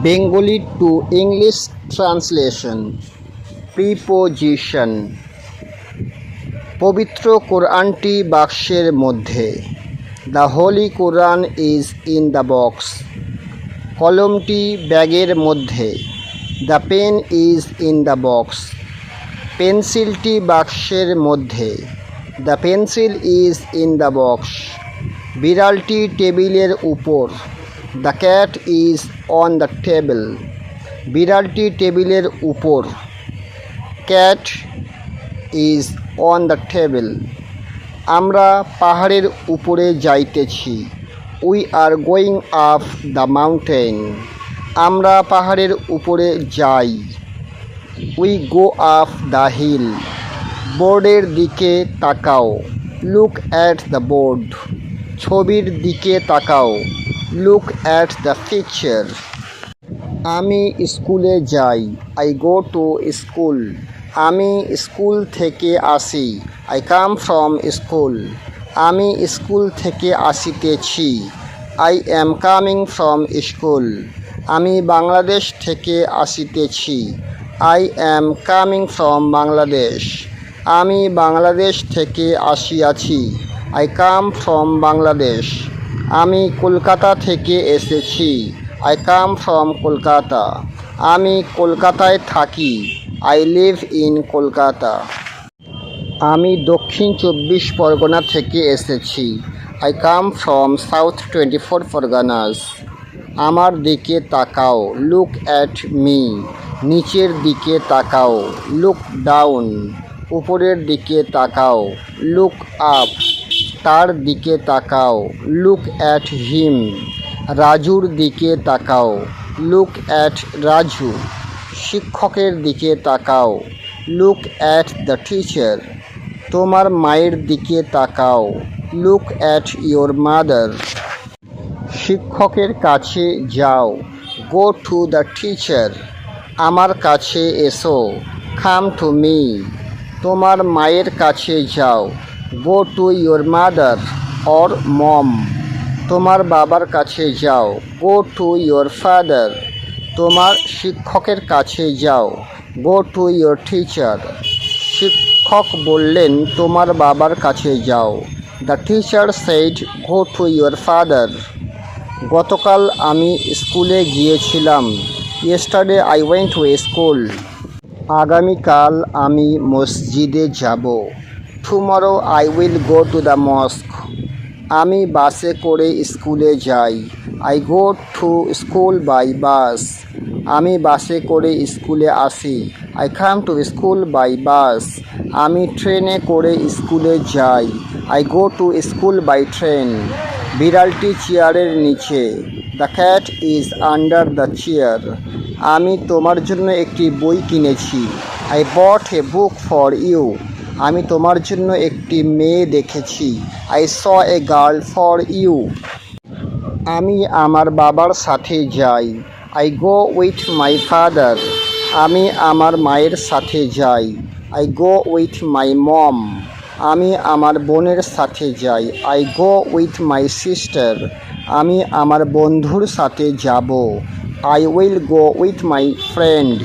Bengali to English translation. Preposition. পবিত্র কোরআনটি বাক্সের মধ্যে। The holy Quran is in the box. কলমটি ব্যাগের মধ্যে। The pen is in the box. পেন্সিলটি বাক্সের মধ্যে। The pencil is in the box. বিড়ালটি টেবিলের উপর। The cat is on the table. বিড়ালটি টেবিলের উপর। Cat is on the table. আমরা পাহাড়ের উপরে যাইতেছি। We are going up the mountain. আমরা পাহাড়ের উপরে যাই। We go up the hill. বোর্ডের দিকে তাকাও। Look at the board. ছবির দিকে তাকাও। Look at the picture. আমি স্কুলে যাই। I go to school. আমি স্কুল থেকে আসি। I come from school. আমি স্কুল থেকে আসিতেছি। I am coming from school. আমি বাংলাদেশ থেকে আসিতেছি। I am coming from Bangladesh. আমি বাংলাদেশ থেকে আসিয়াছি। I come from Bangladesh. আমি কলকাতা থেকে এসেছি। I come from Kolkata. আমি কলকাতায় থাকি। I live in Kolkata. আমি দক্ষিণ 24 পরগনা থেকে এসেছি। I come from south 24 Parganas. আমার দিকে তাকাও। Look at me. নিচের দিকে তাকাও। Look down. উপরের দিকে তাকাও। Look up. তার দিকে তাকাও। Look at him. রাজুর দিকে তাকাও। Look at Raju. শিক্ষকের দিকে তাকাও। Look at the teacher. তোমার মায়ের দিকে তাকাও। Look at your mother. শিক্ষকের কাছে যাও। Go to the teacher. আমার কাছে এসো। Come to me. তোমার মায়ের কাছে যাও। Go to your mother or mom. তোমার বাবার কাছে যাও। Go to your father. তোমার শিক্ষকের কাছে যাও। Go to your teacher. শিক্ষক বললেন তোমার বাবার কাছে যাও। The teacher said go to your father. গতকাল আমি স্কুলে গিয়েছিলাম। Yesterday I went to school. আগামীকাল আমি মসজিদে যাব। Tomorrow I will go to the mosque. আমি বাসে করে স্কুলে যাই। I go to school by bus. আমি বাসে করে স্কুলে আসি। I come to school by bus. আমি ট্রেনে করে স্কুলে যাই। I go to school by train. বিড়ালটি চেয়ারের নিচে। The cat is under the chair. আমি তোমার জন্য একটি বই কিনেছি। I bought a book for you. আমি তোমার জন্য একটি মেয়ে দেখেছি। I saw a girl for you. আমি আমার বাবার সাথে যাই। I go with my father. আমি আমার মায়ের সাথে যাই। I go with my mom. আমি আমার বোনের সাথে যাই। I go with my sister. আমি আমার বন্ধুর সাথে যাব। I will go with my friend.